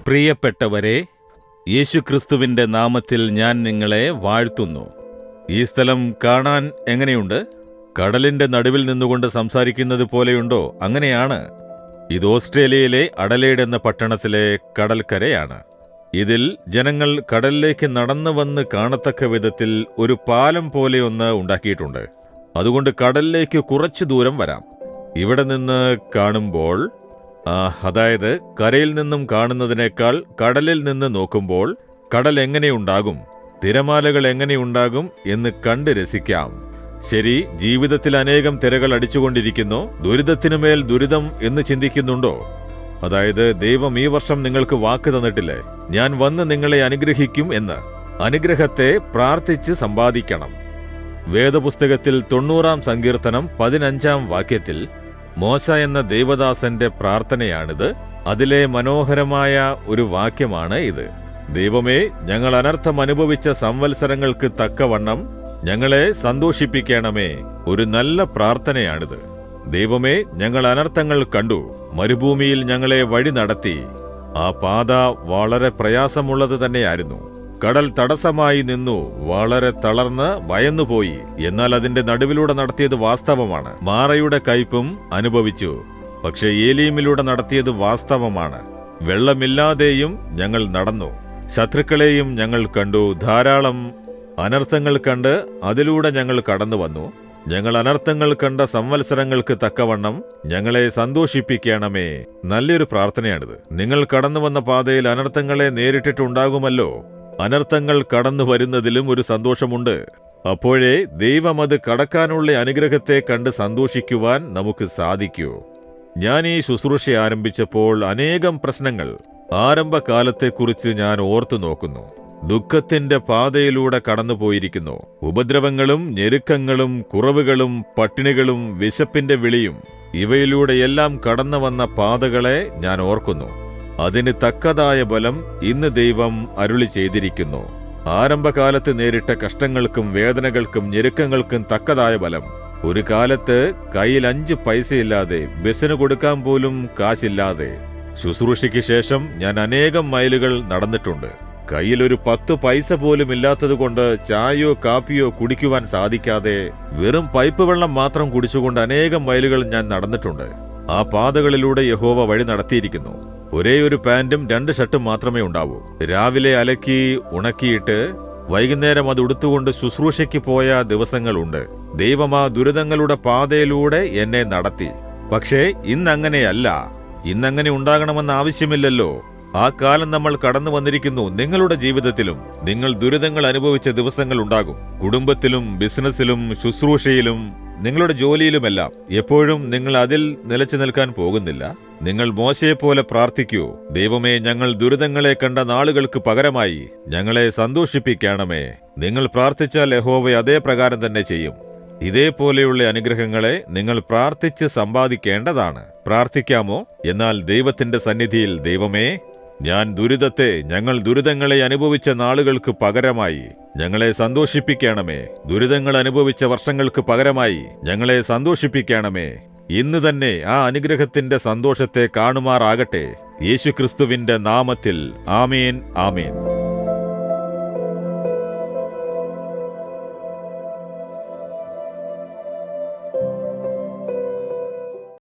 പ്രിയപ്പെട്ടവരെ, യേശുക്രിസ്തുവിന്റെ നാമത്തിൽ ഞാൻ നിങ്ങളെ വാഴ്ത്തുന്നു. ഈ സ്ഥലം കാണാൻ എങ്ങനെയുണ്ട്? കടലിന്റെ നടുവിൽ നിന്നുകൊണ്ട് സംസാരിക്കുന്നത് പോലെയുണ്ടോ? അങ്ങനെയാണ്. ഇത് ഓസ്ട്രേലിയയിലെ അഡലേഡ് എന്ന പട്ടണത്തിലെ കടൽക്കരയാണ്. ഇതിൽ ജനങ്ങൾ കടലിലേക്ക് നടന്നു വന്ന് കാണത്തക്ക വിധത്തിൽ ഒരു പാലം പോലെയൊന്ന് ഉണ്ടാക്കിയിട്ടുണ്ട്. അതുകൊണ്ട് കടലിലേക്ക് കുറച്ചു ദൂരം വരാം. ഇവിടെ നിന്ന് കാണുമ്പോൾ, അതായത് കരയിൽ നിന്നും കാണുന്നതിനേക്കാൾ കടലിൽ നിന്ന് നോക്കുമ്പോൾ കടൽ എങ്ങനെയുണ്ടാകും, തിരമാലകൾ എങ്ങനെയുണ്ടാകും എന്ന് കണ്ട് രസിക്കാം. ശരി, ജീവിതത്തിൽ അനേകം തിരകൾ അടിച്ചുകൊണ്ടിരിക്കുന്നു. ദുരിതത്തിനുമേൽ ദുരിതം എന്ന് ചിന്തിക്കുന്നുണ്ടോ? അതായത് ദൈവം ഈ വർഷം നിങ്ങൾക്ക് വാക്ക് തന്നിട്ടില്ലേ, ഞാൻ വന്ന് നിങ്ങളെ അനുഗ്രഹിക്കും എന്ന്. അനുഗ്രഹത്തെ പ്രാർത്ഥിച്ച് സമ്പാദിക്കണം. വേദപുസ്തകത്തിൽ 90-ാം സങ്കീർത്തനം 15-ാം വാക്യത്തിൽ മോശ എന്ന ദേവദാസന്റെ പ്രാർത്ഥനയാണിത്. അതിലെ മനോഹരമായ ഒരു വാക്യമാണ് ഇത്. ദൈവമേ, ഞങ്ങൾ അനർത്ഥം അനുഭവിച്ച സംവത്സരങ്ങൾക്ക് തക്കവണ്ണം ഞങ്ങളെ സന്തോഷിപ്പിക്കണമേ. ഒരു നല്ല പ്രാർത്ഥനയാണിത്. ദൈവമേ, ഞങ്ങൾ അനർത്ഥങ്ങൾ കണ്ടു, മരുഭൂമിയിൽ ഞങ്ങളെ വഴി നടത്തി. ആ പാത വളരെ പ്രയാസമുള്ളത് തന്നെയായിരുന്നു. കടൽ തടസ്സമായി നിന്നു, വളരെ തളർന്ന് ഭയന്നുപോയി. എന്നാൽ അതിന്റെ നടുവിലൂടെ നടത്തിയത് വാസ്തവമാണ്. മാറയുടെ കയ്പും അനുഭവിച്ചു. പക്ഷെ ഏലീമിലൂടെ നടത്തിയത് വാസ്തവമാണ്. വെള്ളമില്ലാതെയും ഞങ്ങൾ നടന്നു. ശത്രുക്കളെയും ഞങ്ങൾ കണ്ടു. ധാരാളം അനർത്ഥങ്ങൾ കണ്ട് അതിലൂടെ ഞങ്ങൾ കടന്നു വന്നു. ഞങ്ങൾ അനർത്ഥങ്ങൾ കണ്ട സംവത്സരങ്ങൾക്ക് തക്കവണ്ണം ഞങ്ങളെ സന്തോഷിപ്പിക്കണമേ. നല്ലൊരു പ്രാർത്ഥനയാണിത്. നിങ്ങൾ കടന്നു വന്ന പാതയിൽ അനർത്ഥങ്ങളെ നേരിട്ടിട്ടുണ്ടാകുമല്ലോ. അനർത്ഥങ്ങൾ കടന്നു വരുന്നതിലും ഒരു സന്തോഷമുണ്ട്. അപ്പോഴേ ദൈവം അത് കടക്കാനുള്ള അനുഗ്രഹത്തെ കണ്ട് സന്തോഷിക്കുവാൻ നമുക്ക് സാധിക്കൂ. ഞാൻ ഈ ശുശ്രൂഷ ആരംഭിച്ചപ്പോൾ അനേകം പ്രശ്നങ്ങൾ ആരംഭകാലത്തെക്കുറിച്ച് ഞാൻ ഓർത്തു നോക്കുന്നു. ദുഃഖത്തിന്റെ പാതയിലൂടെ കടന്നുപോയിരിക്കുന്നു. ഉപദ്രവങ്ങളും ഞെരുക്കങ്ങളും കുറവുകളും പട്ടിണികളും വിശപ്പിന്റെ വിളിയും ഇവയിലൂടെയെല്ലാം കടന്നു വന്ന പാതകളെ ഞാൻ ഓർക്കുന്നു. അതിന് തക്കതായ ബലം ഇന്ന് ദൈവം അരുളി ചെയ്തിരിക്കുന്നു. ആരംഭകാലത്ത് നേരിട്ട കഷ്ടങ്ങൾക്കും വേദനകൾക്കും ഞെരുക്കങ്ങൾക്കും തക്കതായ ബലം. ഒരു കാലത്ത് കയ്യിൽ 5 പൈസയില്ലാതെ, ബസ്സിന് കൊടുക്കാൻ പോലും കാശില്ലാതെ, ശുശ്രൂഷയ്ക്ക് ശേഷം ഞാൻ അനേകം മൈലുകൾ നടന്നിട്ടുണ്ട്. കയ്യിൽ ഒരു 10 പൈസ പോലും ഇല്ലാത്തതുകൊണ്ട് ചായയോ കാപ്പിയോ കുടിക്കുവാൻ സാധിക്കാതെ വെറും പൈപ്പ് വെള്ളം മാത്രം കുടിച്ചുകൊണ്ട് അനേകം മൈലുകൾ ഞാൻ നടന്നിട്ടുണ്ട്. ആ പാതകളിലൂടെ യഹോവ വഴി നടത്തിയിരിക്കുന്നു. ഒരേ ഒരു പാന്റും 2 ഷർട്ടും മാത്രമേ ഉണ്ടാവൂ. രാവിലെ അലക്കി ഉണക്കിയിട്ട് വൈകുന്നേരം അത് ഉടുത്തുകൊണ്ട് ശുശ്രൂഷയ്ക്ക് പോയ ദിവസങ്ങളുണ്ട്. ദൈവം ആ ദുരിതങ്ങളുടെ പാതയിലൂടെ എന്നെ നടത്തി. പക്ഷേ ഇന്നങ്ങനെയല്ല. ഇന്നങ്ങനെ ഉണ്ടാകണമെന്ന് ആവശ്യമില്ലല്ലോ. ആ കാലം നമ്മൾ കടന്നു വന്നിരിക്കുന്നു. നിങ്ങളുടെ ജീവിതത്തിലും നിങ്ങൾ ദുരിതങ്ങൾ അനുഭവിച്ച ദിവസങ്ങൾ ഉണ്ടാകും. കുടുംബത്തിലും ബിസിനസ്സിലും ശുശ്രൂഷയിലും നിങ്ങളുടെ ജോലിയിലുമെല്ലാം. എപ്പോഴും നിങ്ങൾ അതിൽ നിലച്ചു നിൽക്കാൻ പോകുന്നില്ല. നിങ്ങൾ മോശയെപ്പോലെ പ്രാർത്ഥിക്കൂ. ദൈവമേ, ഞങ്ങൾ ദുരിതങ്ങളെ കണ്ട നാളുകൾക്ക് പകരമായി ഞങ്ങളെ സന്തോഷിപ്പിക്കണമേ. നിങ്ങൾ പ്രാർത്ഥിച്ചാൽ യഹോവ അതേ പ്രകാരം തന്നെ ചെയ്യും. ഇതേപോലെയുള്ള അനുഗ്രഹങ്ങളെ നിങ്ങൾ പ്രാർത്ഥിച്ച് സമ്പാദിക്കേണ്ടതാണ്. പ്രാർത്ഥിക്കാമോ? എന്നാൽ ദൈവത്തിന്റെ സന്നിധിയിൽ, ദൈവമേ, ഞങ്ങൾ ദുരിതങ്ങളെ അനുഭവിച്ച നാളുകൾക്ക് പകരമായി ഞങ്ങളെ സന്തോഷിപ്പിക്കണമേ. ദുരിതങ്ങൾ അനുഭവിച്ച വർഷങ്ങൾക്ക് പകരമായി ഞങ്ങളെ സന്തോഷിപ്പിക്കണമേ. ഇന്ന് തന്നെ ആ അനുഗ്രഹത്തിന്റെ സന്തോഷത്തെ കാണുമാറാകട്ടെ. യേശുക്രിസ്തുവിന്റെ നാമത്തിൽ ആമേൻ, ആമേൻ.